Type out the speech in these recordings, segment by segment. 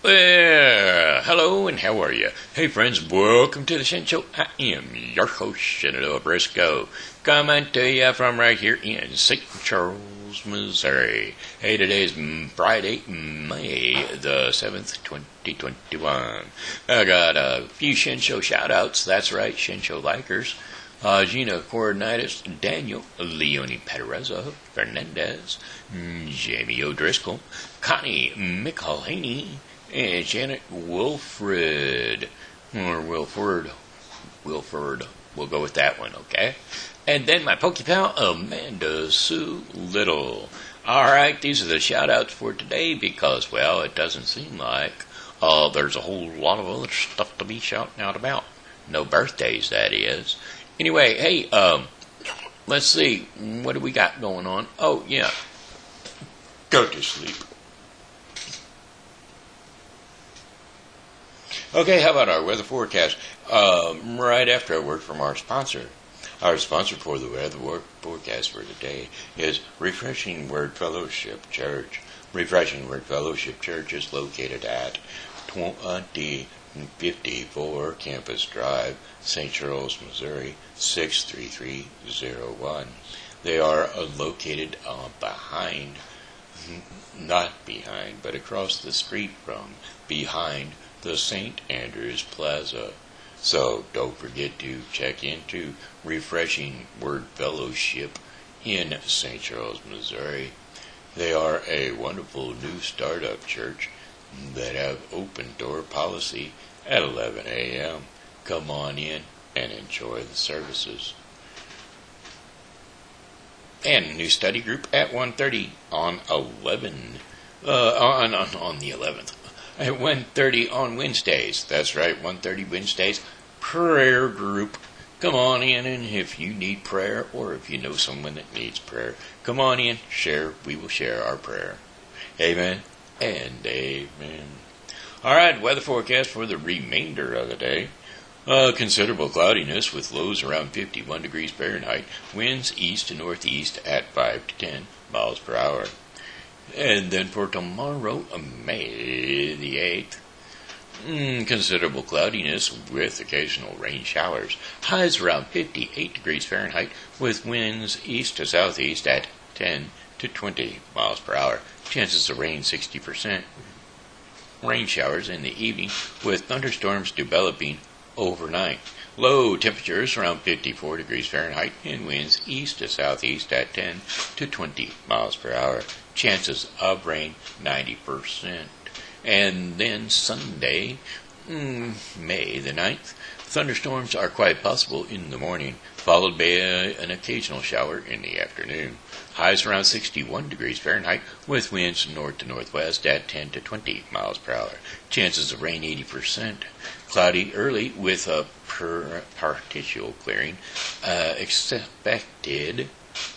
Well, hello and how are you? Hey friends, welcome to the Shen Show. I am your host, Shenandoah Briscoe, coming to you from right here in St. Charles, Missouri. Hey, today is Friday, May the 7th, 2021. I got a few Shen Show shout-outs, that's right, Shen Show likers. Gina, Cornites, Daniel, Leony, Pedraza, Fernandez, Jamie O'Driscoll, Connie, McElhaney, and Janet Wilford, or Wilford, we'll go with that one, okay? And then my Pokey pal, Amanda Sue Little. Alright, these are the shout-outs for today because, well, it doesn't seem like there's a whole lot of other stuff to be shouting out about. No birthdays, that is. Anyway, hey, let's see, what do we got going on? Oh, yeah, go to sleep. Okay, how about our weather forecast? Right after a word from our sponsor. Our sponsor for the weather forecast for today is Refreshing Word Fellowship Church. Refreshing Word Fellowship Church is located at 2054 Campus Drive, St. Charles, Missouri, 63301. They are located not behind, but across the street from, behind the St. Andrews Plaza. So don't forget to check into Refreshing Word Fellowship in St. Charles, Missouri. They are a wonderful new startup church that have open door policy at 11 a.m. Come on in and enjoy the services. And a new study group at 1:30 on the 11th. At 1:30 on Wednesdays. That's right, 1:30 Wednesdays. Prayer group. Come on in, and if you need prayer, or if you know someone that needs prayer, come on in, share. We will share our prayer. Amen and amen. Alright, weather forecast for the remainder of the day. Considerable cloudiness with lows around 51 degrees Fahrenheit. Winds east to northeast at 5 to 10 miles per hour. And then for tomorrow, May the 8th, considerable cloudiness with occasional rain showers. Highs around 58 degrees Fahrenheit with winds east to southeast at 10 to 20 miles per hour. Chances of rain 60%. Rain showers in the evening with thunderstorms developing overnight. Low temperatures around 54 degrees Fahrenheit and winds east to southeast at 10 to 20 miles per hour. Chances of rain 90%. And then Sunday, May the 9th, thunderstorms are quite possible in the morning, followed by an occasional shower in the afternoon. Highs around 61 degrees Fahrenheit with winds north to northwest at 10 to 20 miles per hour. Chances of rain 80%. Cloudy early with a partial clearing expected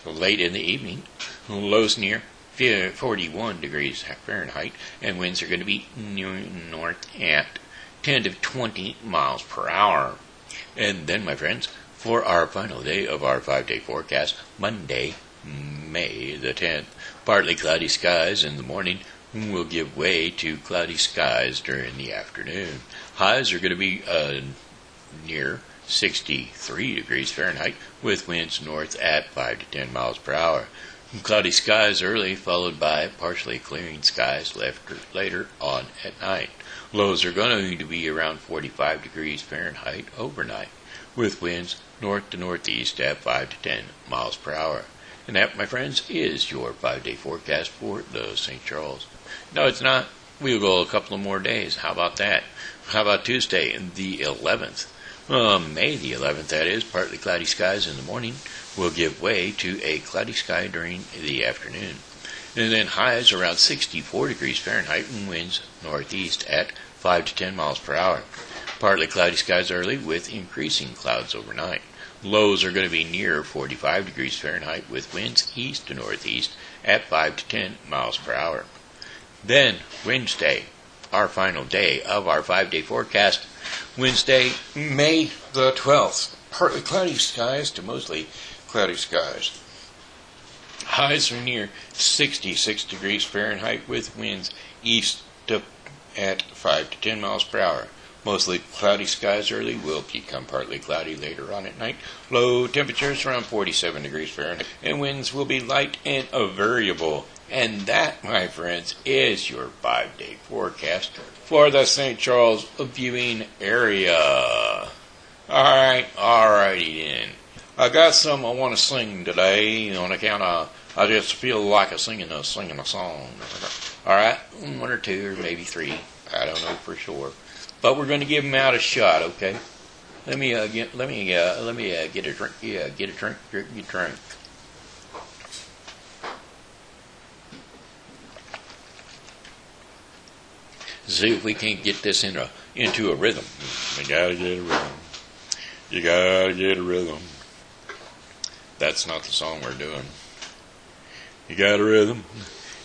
late in the evening. Lows near 41 degrees Fahrenheit, and winds are going to be north at 10 to 20 miles per hour. And then, my friends, for our final day of our 5-day forecast, Monday, May the 10th, partly cloudy skies in the morning will give way to cloudy skies during the afternoon. Highs are going to be near 63 degrees Fahrenheit with winds north at 5 to 10 miles per hour. Cloudy skies early, followed by partially clearing skies later on at night. Lows are going to be around 45 degrees Fahrenheit overnight, with winds north to northeast at 5 to 10 miles per hour. And that, my friends, is your 5-day forecast for the St. Charles. No, it's not. We'll go a couple of more days. How about that? How about Tuesday, the 11th? May the 11th, that is, partly cloudy skies in the morning will give way to a cloudy sky during the afternoon. And then highs around 64 degrees Fahrenheit and winds northeast at 5 to 10 miles per hour. Partly cloudy skies early with increasing clouds overnight. Lows are going to be near 45 degrees Fahrenheit with winds east to northeast at 5 to 10 miles per hour. Then, Wednesday, our final day of our 5-day forecast. Wednesday, May the 12th. Partly cloudy skies to mostly cloudy skies. Highs are near 66 degrees Fahrenheit with winds east to at 5 to 10 miles per hour. Mostly cloudy skies early, will become partly cloudy later on at night. Low temperatures around 47 degrees Fahrenheit, and winds will be light and variable. And that, my friends, is your 5-day forecast for the St. Charles viewing area. Alrighty then. I got some I want to sing today on account of I just feel like singing a song. Alright, one or two or maybe three. I don't know for sure. But we're going to give them out a shot, okay? Let me get a drink. Yeah, get a drink. Drink your drink. See if we can't get this into a rhythm. We gotta get a rhythm. You gotta get a rhythm. That's not the song we're doing. You got a rhythm.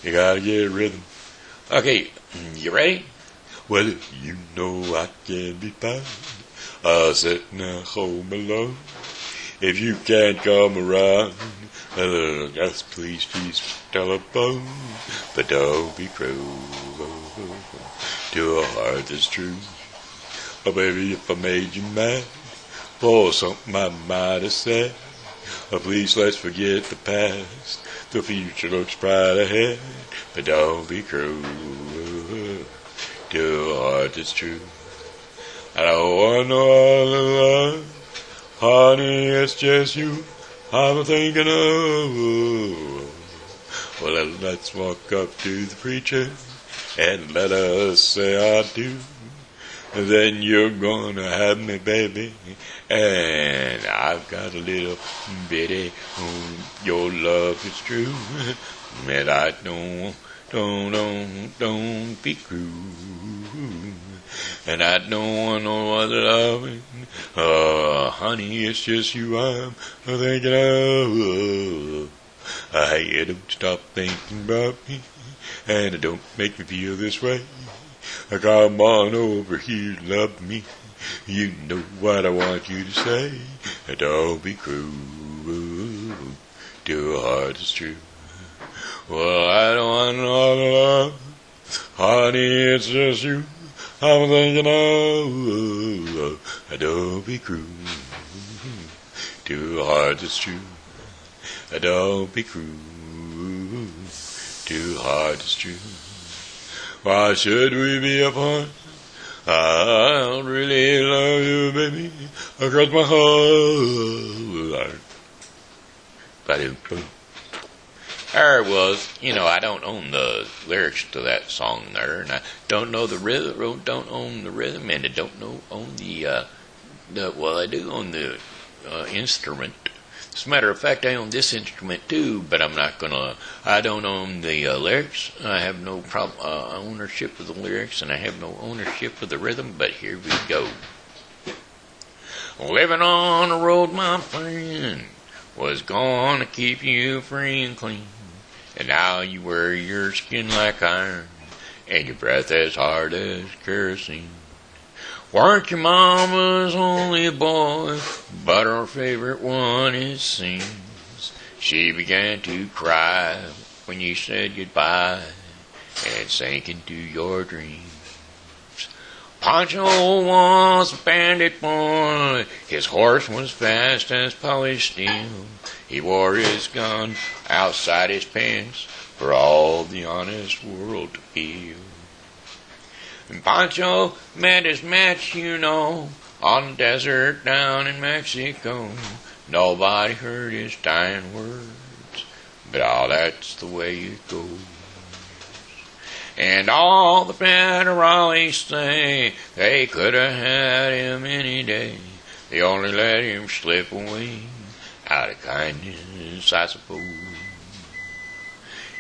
You gotta get a rhythm. Okay, you ready? Well, you know I can be found sitting at home alone. If you can't come around, just please telephone. But don't be cruel to a heart that's true. Oh, baby, if I made you mad for something I might have said, please let's forget the past. The future looks bright ahead. But don't be cruel to a heart that's true. I don't want no other love, honey, it's just you I'm thinking of. Well, let's walk up to the preacher and let us say I do. And then you're gonna have me, baby, and I've got a little bitty, your love is true, and I don't be cruel, and I don't want no other loving, honey, it's just you I'm thinking of. Hey, don't stop thinking about me, and don't make me feel this way. Come on over here, love me. You know what I want you to say. Don't be cruel to a heart that's true. Well, I don't want no other love, honey, it's just you I'm thinking of. Don't be cruel to a heart that's true. Don't be cruel to a heart that's true. Why should we be apart? I don't really love you, baby, across my heart. There it was. You know, I don't own the lyrics to that song there, and I don't know the rhythm. Don't own the rhythm, and I don't own the. Well, I do own the instrument. As a matter of fact, I own this instrument too, but I don't own the lyrics. I have no ownership of the lyrics, and I have no ownership of the rhythm, but here we go. Living on the road, my friend, was gonna keep you free and clean, and now you wear your skin like iron, and your breath as hard as kerosene. Weren't your mama's only boy, but her favorite one it seems. She began to cry when you said goodbye and sank into your dreams. Pancho was a bandit boy, his horse was fast as polished steel. He wore his gun outside his pants for all the honest world to feel. And Pancho met his match, you know, on the desert down in Mexico. Nobody heard his dying words, but that's the way it goes. And all the federales say they could have had him any day. They only let him slip away out of kindness, I suppose.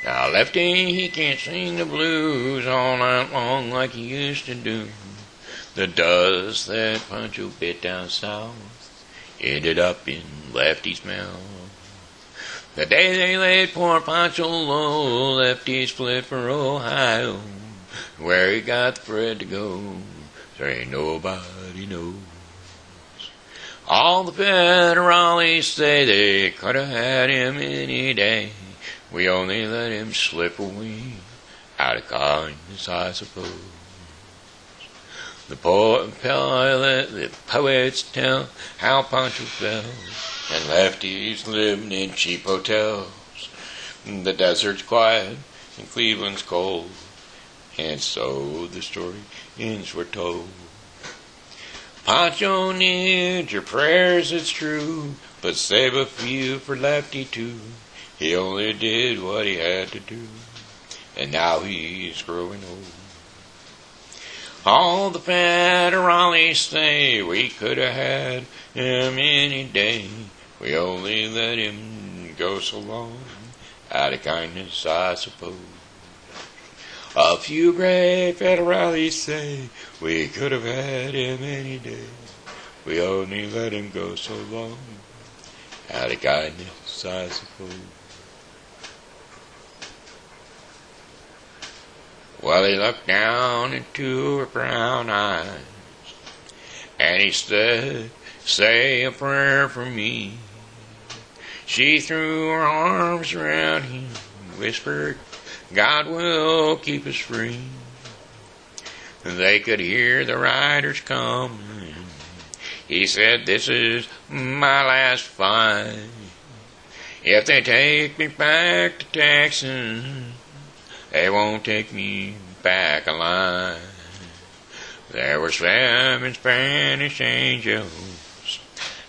Now, Lefty, he can't sing the blues all night long like he used to do. The dust that Pancho bit down south ended up in Lefty's mouth. The day they laid poor Pancho low, Lefty's fled for Ohio, where he got the bread to go, there ain't nobody knows. All the federales say they could have had him any day. We only let him slip away out of kindness, I suppose. The poets tell how Pancho fell, and lefties living in cheap hotels. The desert's quiet, and Cleveland's cold, and so the story ends were told. Pancho needs your prayers, it's true, but save a few for Lefty too. He only did what he had to do, and now he's growing old. All the federales say we could have had him any day. We only let him go so long, out of kindness, I suppose. A few great federales say we could have had him any day. We only let him go so long, out of kindness, I suppose. Well, he looked down into her brown eyes, and he said, say a prayer for me. She threw her arms around him, whispered, God will keep us free. They could hear the riders coming. He said, this is my last fight. If they take me back to Texas, they won't take me back alive. There were 7 Spanish angels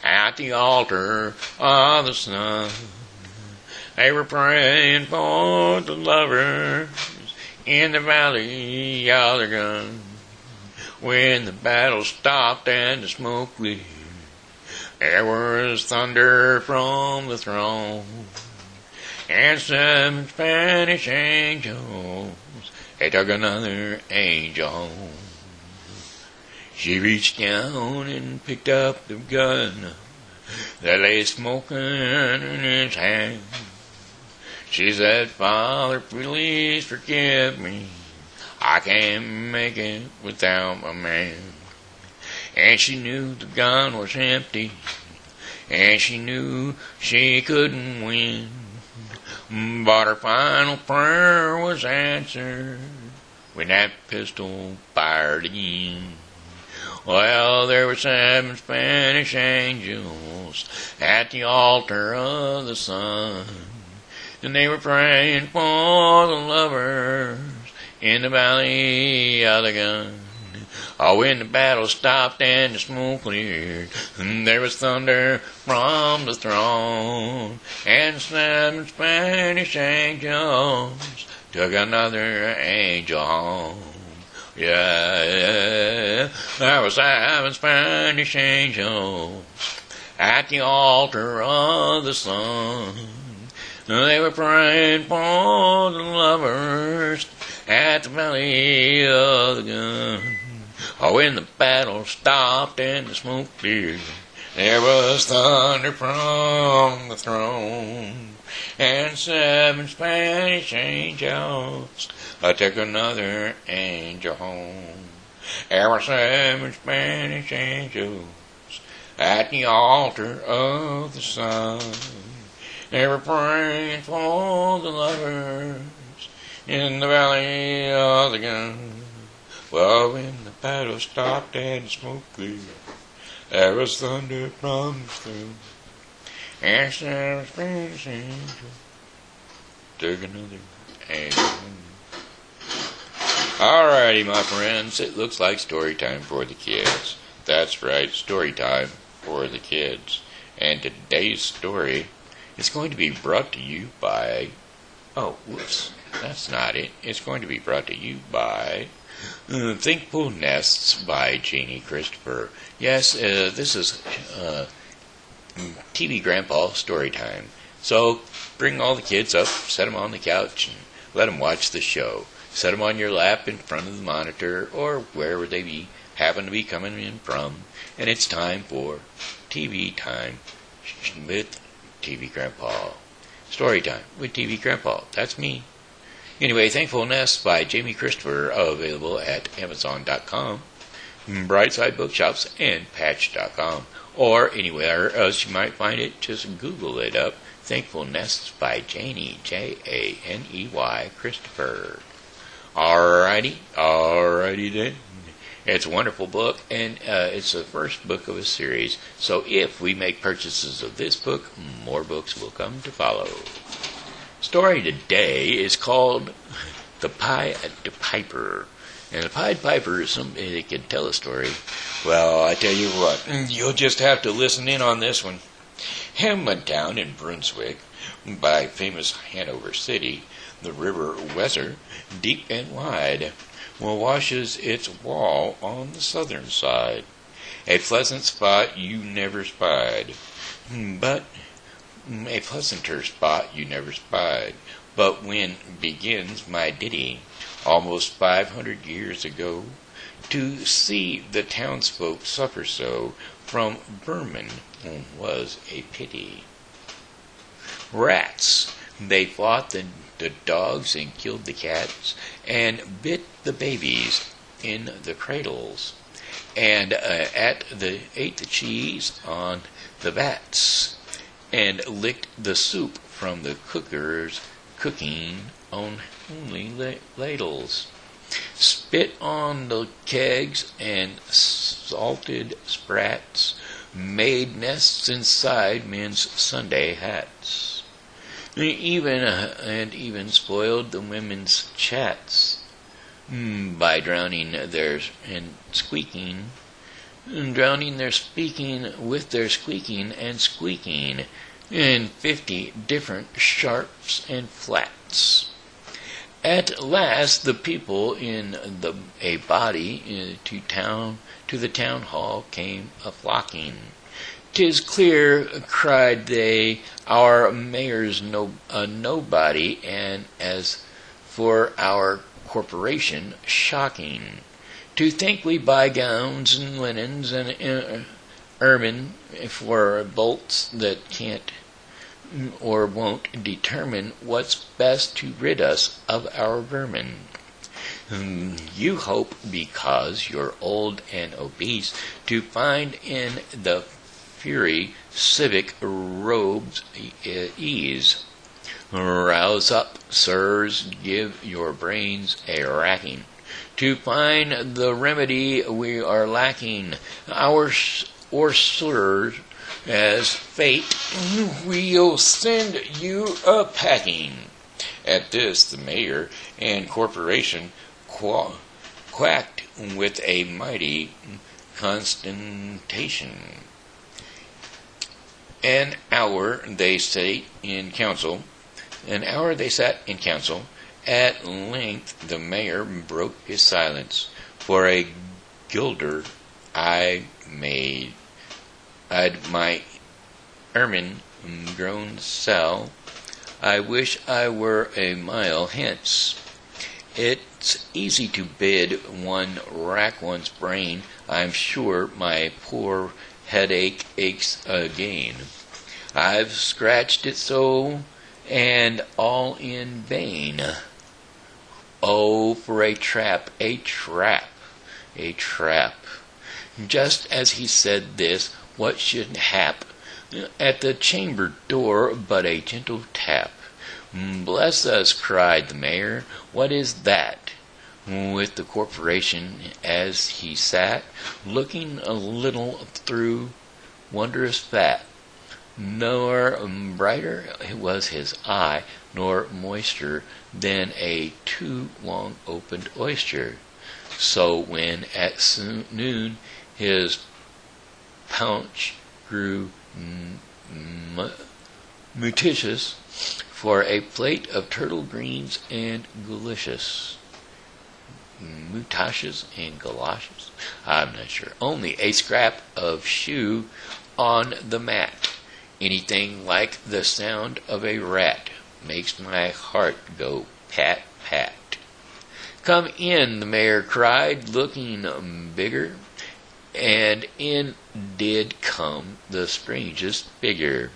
at the altar of the sun. They were praying for the lovers in the valley of the gun. When the battle stopped and the smoke cleared, there was thunder from the throne, and 7 Spanish angels, they took another angel home. She reached down and picked up the gun that lay smoking in his hand. She said, Father, please forgive me. I can't make it without my man. And she knew the gun was empty, and she knew she couldn't win. But her final prayer was answered when that pistol fired again. Well, there were 7 Spanish angels at the altar of the sun, and they were praying for the lovers in the valley of the gun. Oh, when the battle stopped and the smoke cleared, there was thunder from the throne, and 7 Spanish angels took another angel home. Yeah, there were 7 Spanish angels at the altar of the sun. They were praying for the lovers at the valley of the gun. Oh, when the battle stopped and the smoke cleared, there was thunder from the throne, and 7 Spanish angels took another angel home. There were 7 Spanish angels at the altar of the sun. They were praying for the lovers in the valley of the gun. Well, when the battle stopped and the smoke cleared, there was thunder from the throne, and 7 Spanish angels took another angel home. Alrighty, my friends, it looks like story time for the kids. That's right, story time for the kids. And today's story is going to be brought to you by... Oh, whoops, that's not it. It's going to be brought to you by... Thankful Nests by Gina Christopher. Yes, this is TV Grandpa story time. So bring all the kids up, set them on the couch, and let them watch the show. Set them on your lap in front of the monitor or wherever they happen to be coming in from. And it's time for TV time with TV Grandpa. Story time with TV Grandpa. That's me. Anyway, Thankful Nest by Jamie Christopher, available at Amazon.com, Brightside Bookshops, and Patch.com. Or anywhere else you might find it, just Google it up. Thankful Nests by Janie, Janey Christopher. Alrighty then. It's a wonderful book, and it's the first book of a series. So if we make purchases of this book, more books will come to follow. Story today is called The Pied Piper. And the Pied Piper is somebody that can tell a story. Well, I tell you what, you'll just have to listen in on this one. Hammontown in Brunswick, by famous Hanover City, the river Weser, deep and wide, washes its wall on the southern side. A pleasant spot you never spied, but a pleasanter spot you never spied. But when begins my ditty, almost 500 years ago, to see the townsfolk suffer so from vermin was a pity. Rats, they fought the dogs and killed the cats, and bit the babies in the cradles, and ate the cheese on the vats, and licked the soup from the cookers cooking on only ladles, spit on the kegs and salted sprats, made nests inside men's Sunday hats. Even spoiled the women's chats by drowning their speaking with their squeaking and squeaking in 50 different sharps and flats. At last, the people in a body to the town hall came a-flocking. "'Tis clear," cried they, "our mayor's a nobody, and as for our corporation, shocking. To think we buy gowns and linens and ermine for bolts that can't or won't determine what's best to rid us of our vermin. You hope, because you're old and obese, to find in the fury civic robes ease. Rouse up, sirs, give your brains a racking, to find the remedy we are lacking. Or, sirs, as fate, we'll send you a-packing." At this, the mayor and corporation quacked with a mighty consternation. An hour they sat in council. At length the mayor broke his silence. "For a guilder I'd my ermine grown sell. I wish I were a mile hence. It's easy to bid one rack one's brain. I'm sure my poor headache aches again. I've scratched it so, and all in vain. Oh, for a trap, a trap, a trap." Just as he said this, what should hap? At the chamber door but a gentle tap. "Bless us," cried the mayor, "what is that?" With the corporation as he sat, looking a little through wondrous fat. Nor brighter was his eye, nor moister than a too long opened oyster. So when at noon his paunch grew mutitious for a plate of turtle greens and galoshes. Mutaches and galoshes? I'm not sure. Only a scrap of shoe on the mat. Anything like the sound of a rat makes my heart go pat, pat. "Come in," the mayor cried, looking bigger, and in did come the strangest figure.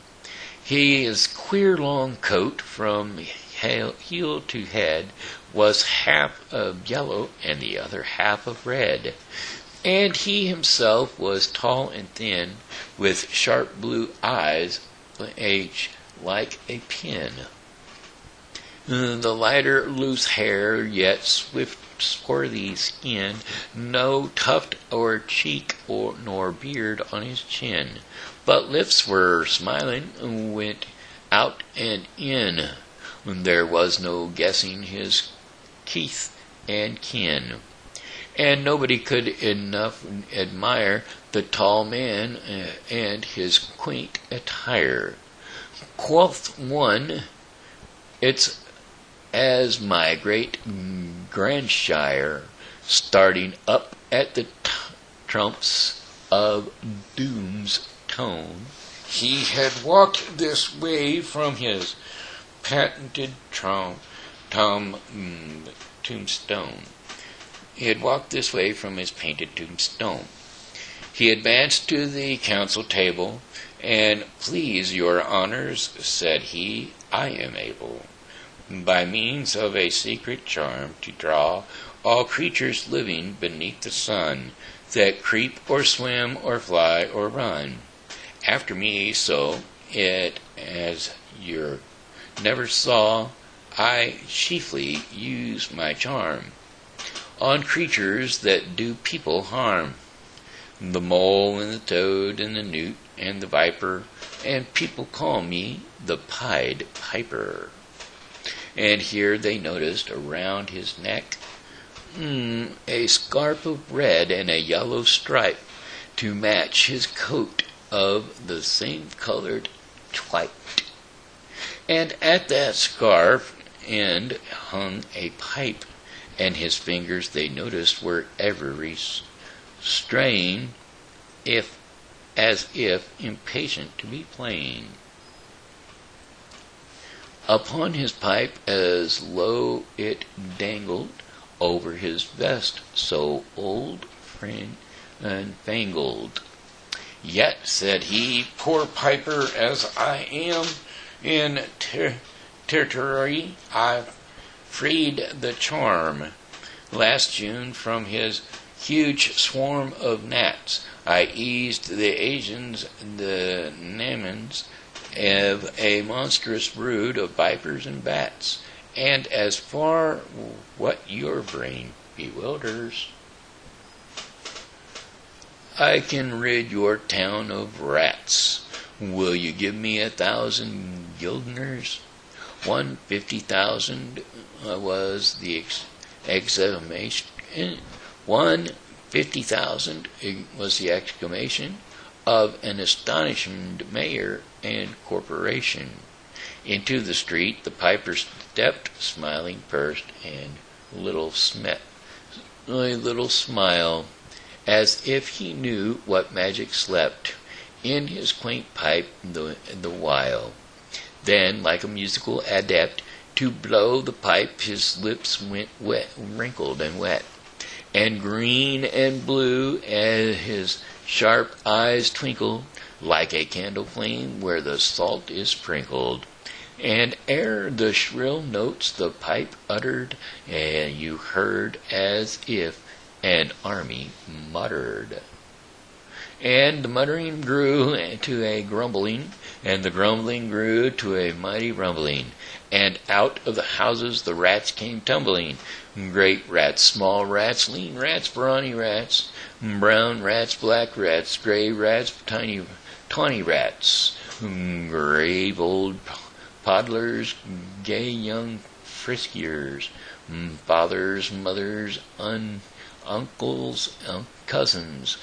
His queer long coat from heel to head was half of yellow and the other half of red, and he himself was tall and thin, with sharp blue eyes like a pin. The lighter loose hair, yet swift swarthy skin, no tuft or cheek nor beard on his chin, but lips were smiling, went out and in. There was no guessing his kith and kin, and nobody could enough admire the tall man and his quaint attire. Quoth one, "It's as my great grandshire, starting up at the trumps of doom's tone, he had walked this way from his patented tombstone. He had walked this way from his painted tombstone. He advanced to the council table, and, please your honors, said he, I am able, by means of a secret charm, to draw all creatures living beneath the sun, that creep or swim or fly or run, after me, so it as you never saw, I chiefly use my charm on creatures that do people harm, the mole and the toad and the newt and the viper, and people call me the Pied Piper." And here they noticed around his neck a scarf of red and a yellow stripe to match his coat of the same colored white. And at that scarf end hung a pipe, and his fingers, they noticed, were ever straying, as if impatient to be playing. Upon his pipe as low it dangled over his vest, so old and fangled. "Yet," said he, "poor piper as I am, in territory I've freed the charm. Last June from his huge swarm of gnats I eased the Asians, the Namans, of a monstrous brood of vipers and bats, and as far what your brain bewilders, I can rid your town of rats. Will you give me 1,000 guildners?" 150,000 was the exclamation. 150,000 was the exclamation of an astonished mayor and corporation. Into the street the piper stepped, smiling first, and a little smile, as if he knew what magic slept in his quaint pipe the while. Then, like a musical adept, to blow the pipe his lips went wrinkled and wet, and green and blue, as his sharp eyes twinkled, like a candle flame where the salt is sprinkled. And ere the shrill notes the pipe uttered, and you heard as if an army muttered. And the muttering grew to a grumbling, and the grumbling grew to a mighty rumbling, and out of the houses the rats came tumbling. Great rats, small rats, lean rats, brawny rats, brown rats, black rats, gray rats, tawny rats, grave old toddlers, gay young friskiers, fathers, mothers, uncles, cousins,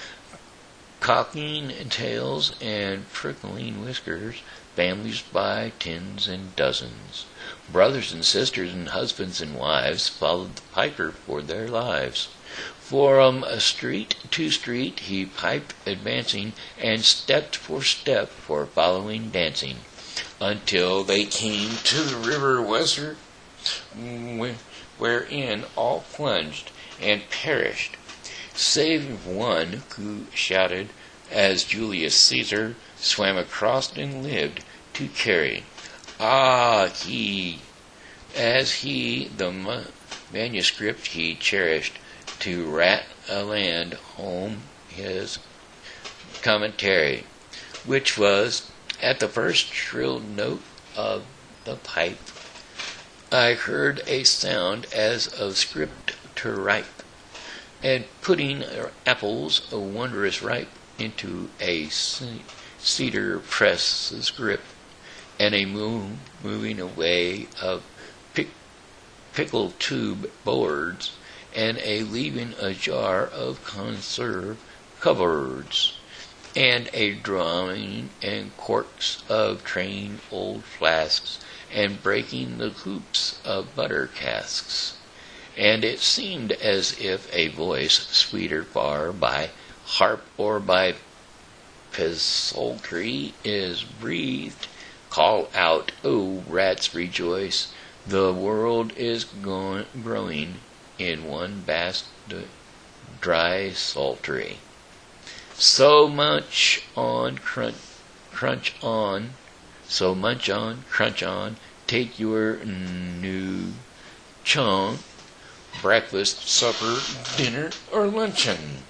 cocking tails and prickling whiskers, families by tens and dozens. Brothers and sisters and husbands and wives followed the piper for their lives. From street to street he piped advancing, and step for step for following dancing, until they came to the river Weser, wherein all plunged and perished, save one who shouted as Julius Caesar swam across and lived to carry. The manuscript he cherished, to rat a land home his commentary, which was, at the first shrill note of the pipe, I heard a sound as of script ripe, and putting apples wondrous ripe into a cedar press's grip, and a moon moving away of pickle tube boards, and a leaving a jar of conserve cupboards, and a drawing and corks of trained old flasks, and breaking the hoops of butter casks. And it seemed as if a voice, sweeter far by harp or by psaltery, is breathed, call out, O rats, rejoice, the world is growing in one vast dry saltery. So much on, crunch on, so munch on, crunch on, take your new chunk, breakfast, supper, dinner, or luncheon.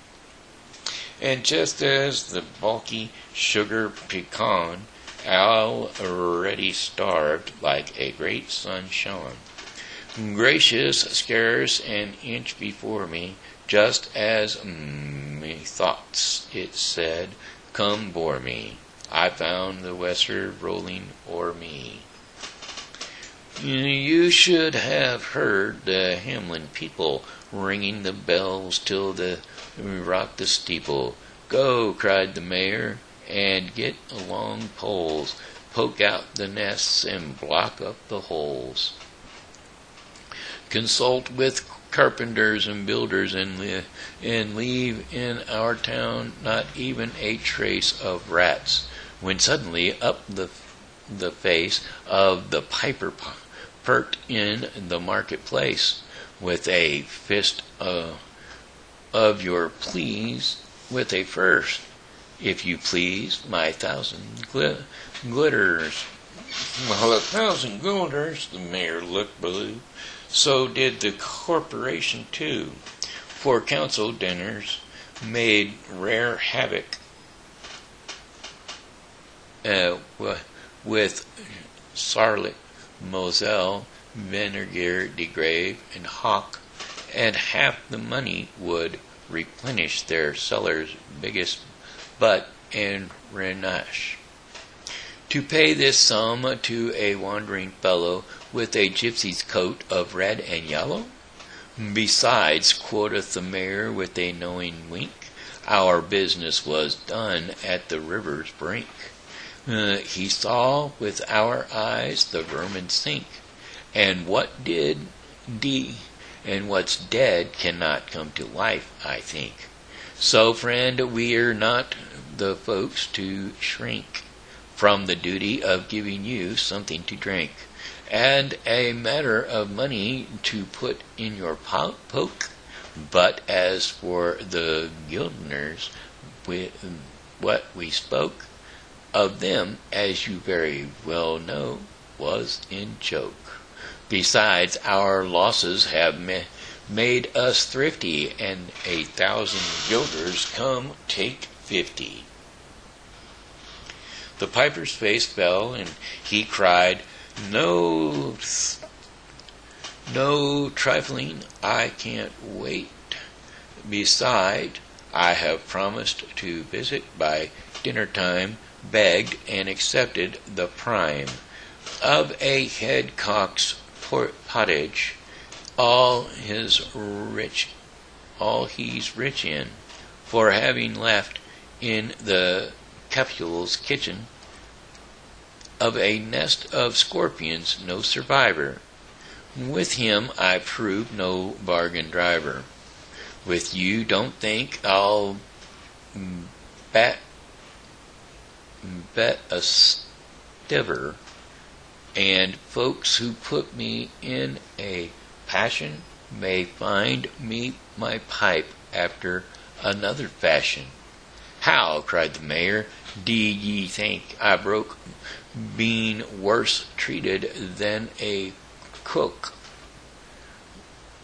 And just as the bulky sugar pecan, already starved like a great sun shone, gracious, scarce an inch before me, just as methoughts it said, come bore me, I found the westward rolling o'er me. You should have heard the Hamlin people ringing the bells till the rocked the steeple. Go, cried the mayor, and get along poles, poke out the nests and block up the holes. Consult with carpenters and builders, and leave in our town not even a trace of rats, when suddenly up the face of the piper pert in the marketplace, with a fist of your please, with a first, if you please, my thousand glitters. Well, 1,000 guilders, the mayor looked blue. So did the corporation too, for council dinners made rare havoc with Sarlet, Moselle, Vinegar, de Grave, and Hock, and half the money would replenish their cellar's biggest butt and Renache. To pay this sum to a wandering fellow with a gypsy's coat of red and yellow? Besides, quoth the mayor with a knowing wink, our business was done at the river's brink. He saw with our eyes the vermin sink, and what's dead cannot come to life, I think. So, friend, we're not the folks to shrink from the duty of giving you something to drink, and a matter of money to put in your poke. But as for the guildners, what we spoke of them, as you very well know, was in joke. Besides, our losses have made us thrifty, and 1,000 guilders come take 50. The piper's face fell, and he cried, No trifling, I can't wait. Beside, I have promised to visit by dinner time, begged and accepted the prime of a head cock's pottage, all he's rich in, for having left in the capsule's kitchen of a nest of scorpions no survivor. With him I proved no bargain driver. With you don't think I'll bet a stiver, and folks who put me in a passion may find me my pipe after another fashion. How, cried the mayor, d'ye think I broke, being worse treated than a cook,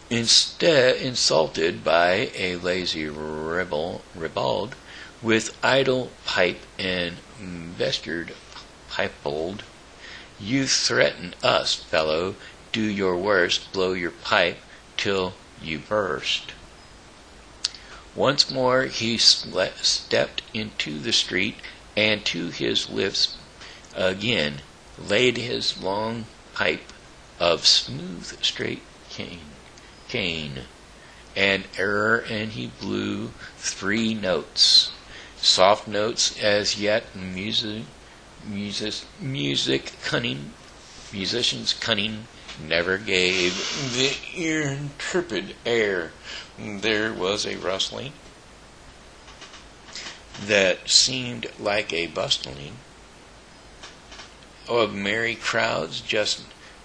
insulted by a lazy ribald, with idle pipe and vested pipeold? You threaten us, fellow, do your worst, blow your pipe till you burst. Once more he stepped into the street, and to his lips again laid his long pipe of smooth straight cane, and he blew 3 notes, soft notes as yet musicians cunning never gave the intrepid air. There was a rustling that seemed like a bustling of merry crowds just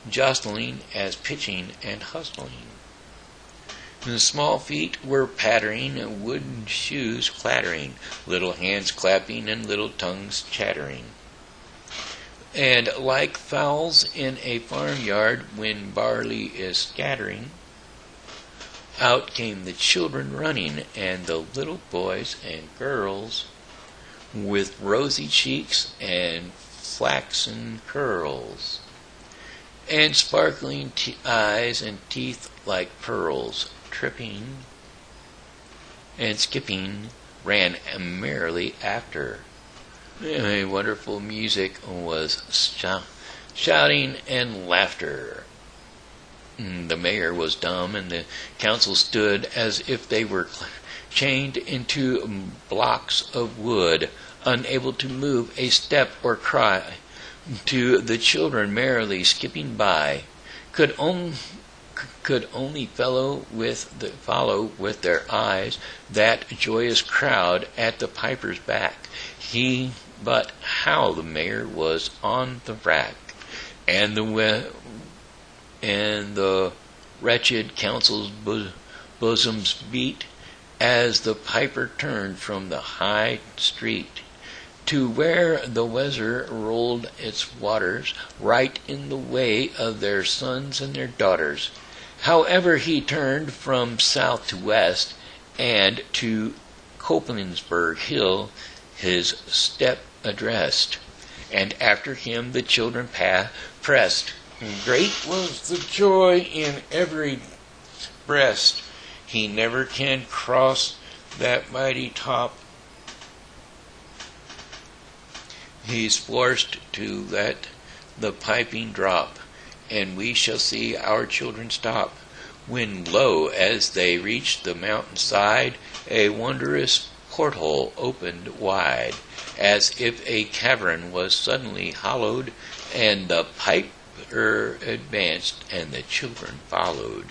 jostling as pitching and hustling. The small feet were pattering, wooden shoes clattering, little hands clapping and little tongues chattering. And like fowls in a farmyard when barley is scattering, out came the children running, and the little boys and girls with rosy cheeks and flaxen curls, and sparkling eyes and teeth like pearls, tripping and skipping, ran merrily after. A wonderful music was shouting and laughter. The mayor was dumb, and the council stood as if they were chained into blocks of wood, unable to move a step or cry. To the children merrily skipping by, could only follow with their eyes that joyous crowd at the piper's back. But how the mayor was on the rack, and the wretched council's bosoms beat, as the piper turned from the high street to where the Weser rolled its waters, right in the way of their sons and their daughters. However, he turned from south to west, and to Copelandsburg Hill his step addressed, and after him the children pressed. Great was the joy in every breast. He never can cross that mighty top. He's forced to let the piping drop, and we shall see our children stop, when lo, as they reached the mountainside, a wondrous porthole opened wide, as if a cavern was suddenly hollowed, and the piper advanced, and the children followed.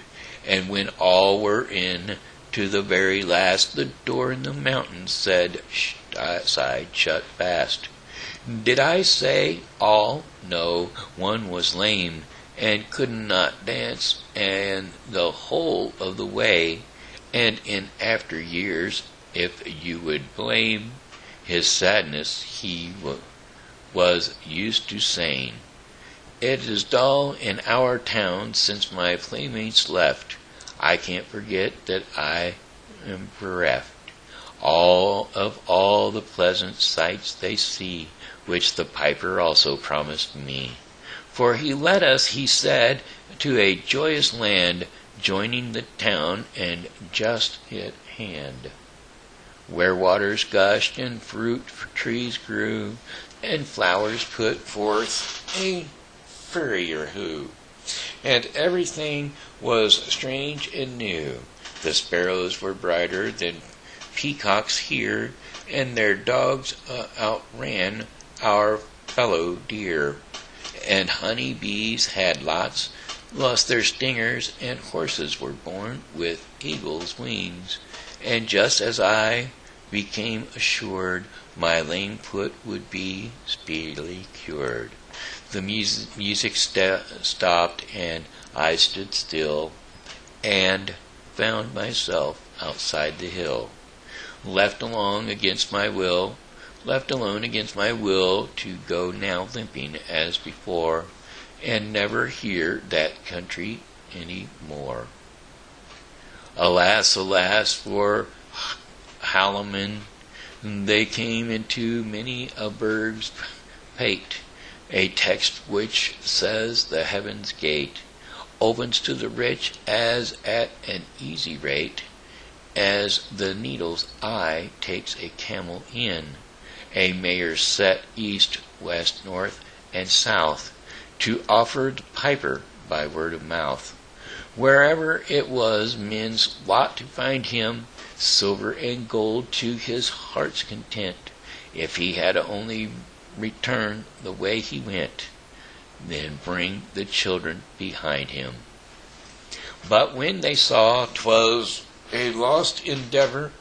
And when all were in, to the very last, the door in the mountain side shut fast. Did I say all? No, one was lame, and could not dance, and the whole of the way, and in after years, if you would blame his sadness, he was used to saying, "It is dull in our town since my playmates left. I can't forget that I am bereft all the pleasant sights they see, which the piper also promised me. For he led us, he said, to a joyous land, joining the town and just at hand, where waters gushed and fruit trees grew, and flowers put forth a furrier hue, and everything was strange and new. The sparrows were brighter than peacocks here, and their dogs outran our fellow deer, and honey bees had lost their stingers, and horses were born with eagle's wings. And just as I became assured my lame foot would be speedily cured, the music stopped, and I stood still, and found myself outside the hill, left alone against my will, to go now limping as before, and never hear that country any more. Alas, alas, for Halaman, they came into many a burg's pate, a text which says the heaven's gate opens to the rich as at an easy rate, as the needle's eye takes a camel in. A mayor set east, west, north, and south to offer the piper by word of mouth. Wherever it was men's lot to find him, silver and gold to his heart's content, if he had only returned the way he went, then bring the children behind him. But when they saw 'twas a lost endeavor,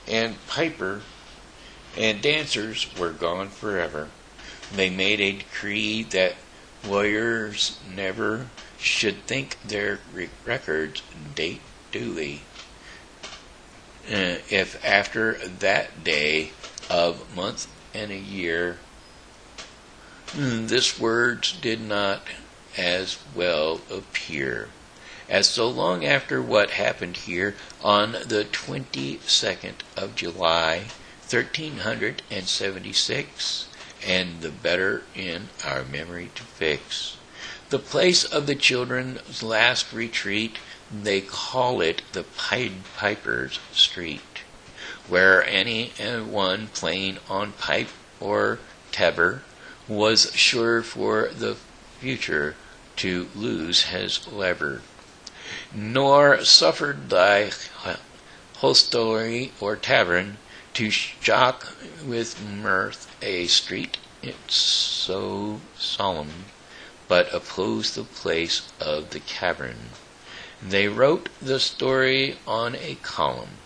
and piper and dancers were gone forever, they made a decree that warriors never should think their records date duly, if after that day of month and a year this words did not as well appear, as so long after what happened here on the 22nd of July 1376, and the better in our memory to fix. The place of the children's last retreat, they call it the Pied Piper's Street, where any one playing on pipe or tabor was sure for the future to lose his lever, nor suffered thy hostelry or tavern to shock with mirth a street it's so solemn, but opposed the place of the cavern. They wrote the story on a column,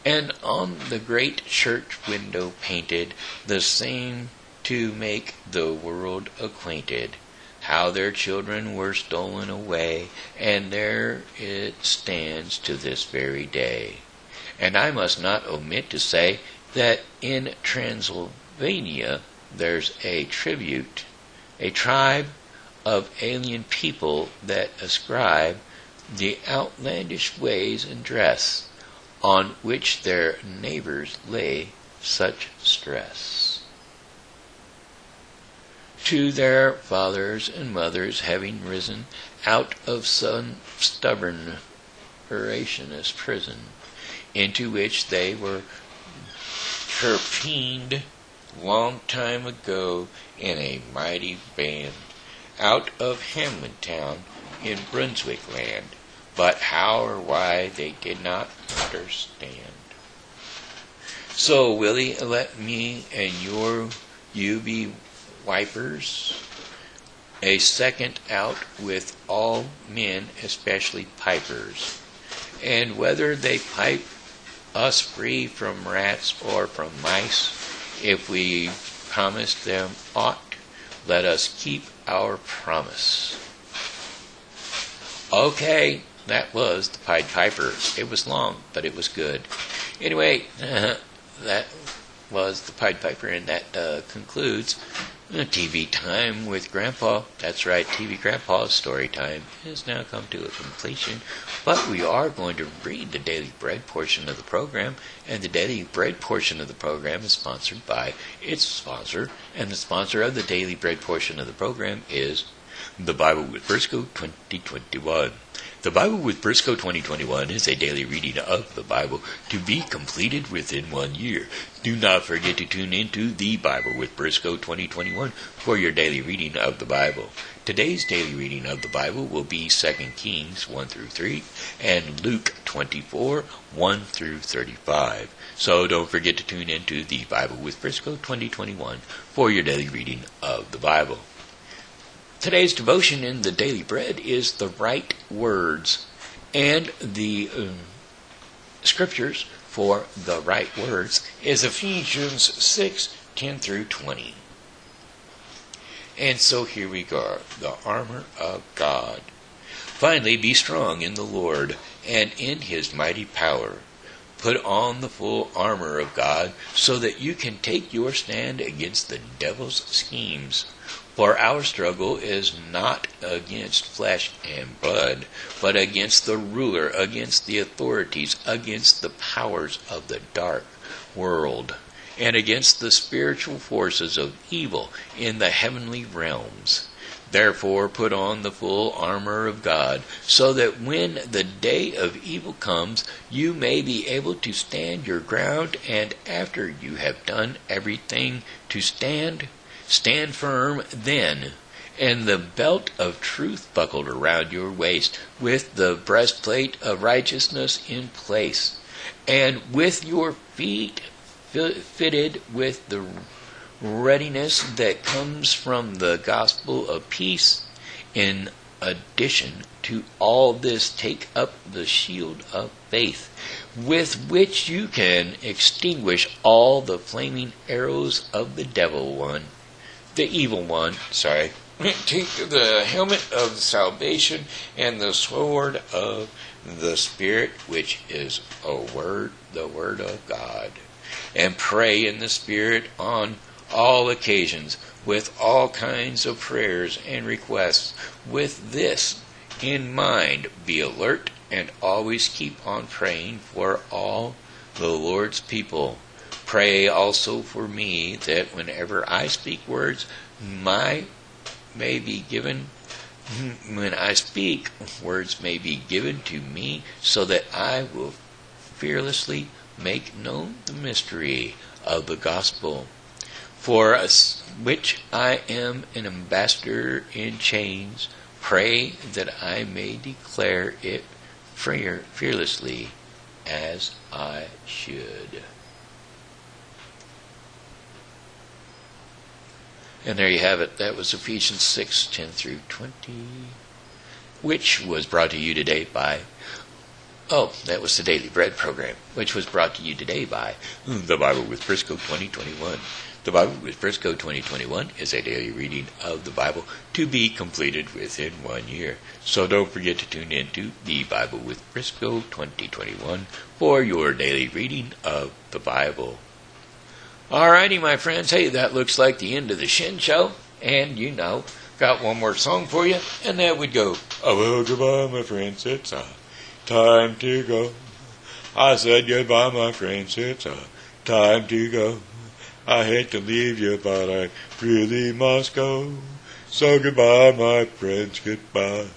and on the great church window painted the same to make the world acquainted, how their children were stolen away, and there it stands to this very day. And I must not omit to say that in Transylvania there's a tribe of alien people that ascribe the outlandish ways and dress on which their neighbors lay such stress. To their fathers and mothers having risen out of some stubborn voracious prison, into which they were terpened long time ago in a mighty band, out of Hamlin town in Brunswick land, but how or why they did not understand. So, Willie, let me and you be wipers, a second out with all men, especially pipers, and whether they pipe us free from rats or from mice, if we promise them aught, let us keep our promise. Okay, that was the Pied Piper. It was long, but it was good. Anyway, that was the Pied Piper, and that concludes TV Time with Grandpa. That's right, TV Grandpa's story time has now come to a completion, but we are going to read the Daily Bread portion of the program, and the Daily Bread portion of the program is sponsored by its sponsor, and the sponsor of the Daily Bread portion of the program is The Bible with Briscoe 2021. The Bible with Briscoe 2021 is a daily reading of the Bible to be completed within 1 year. Do not forget to tune into The Bible with Briscoe 2021 for your daily reading of the Bible. Today's daily reading of the Bible will be 2 Kings 1 through 3 and Luke 24, 1 through 35. So don't forget to tune into The Bible with Briscoe 2021 for your daily reading of the Bible. Today's devotion in the Daily Bread is the right words, and the scriptures for the right words is Ephesians 6, 10 through 20. And so here we go, the armor of God. Finally, be strong in the Lord and in his mighty power. Put on the full armor of God so that you can take your stand against the devil's schemes. For our struggle is not against flesh and blood, but against the ruler, against the authorities, against the powers of the dark world, and against the spiritual forces of evil in the heavenly realms. Therefore put on the full armor of God, so that when the day of evil comes, you may be able to stand your ground, and after you have done everything to stand firm then, and the belt of truth buckled around your waist, with the breastplate of righteousness in place, and with your feet fitted with the readiness that comes from the gospel of peace. In addition to all this, take up the shield of faith, with which you can extinguish all the flaming arrows of the evil one. Take the helmet of salvation and the sword of the Spirit, which is the word of God, and pray in the Spirit on all occasions, with all kinds of prayers and requests. With this in mind, be alert and always keep on praying for all the Lord's people. Pray also for me, that whenever I speak words may be given to me, so that I will fearlessly make known the mystery of the gospel, for which I am an ambassador in chains. Pray that I may declare it fearlessly as I should. And there you have it. That was Ephesians 6:10 through 20, which was brought to you today by, that was the Daily Bread program, which was brought to you today by the Bible with Briscoe 2021. The Bible with Briscoe 2021 is a daily reading of the Bible to be completed within 1 year. So don't forget to tune in to the Bible with Briscoe 2021 for your daily reading of the Bible. Alrighty, my friends. Hey, that looks like the end of the Shen Show. And, got one more song for you. And that would go, oh, well, goodbye, my friends. It's time to go. I said goodbye, my friends. It's time to go. I hate to leave you, but I really must go. So goodbye, my friends, goodbye.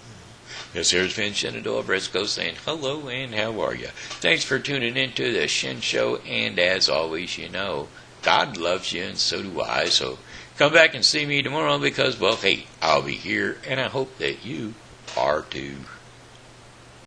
Yes, here's Vin Shenandoah Briscoe saying hello and how are you? Thanks for tuning into the Shen Show, and as always, God loves you and so do I. So come back and see me tomorrow because, well, hey, I'll be here and I hope that you are too.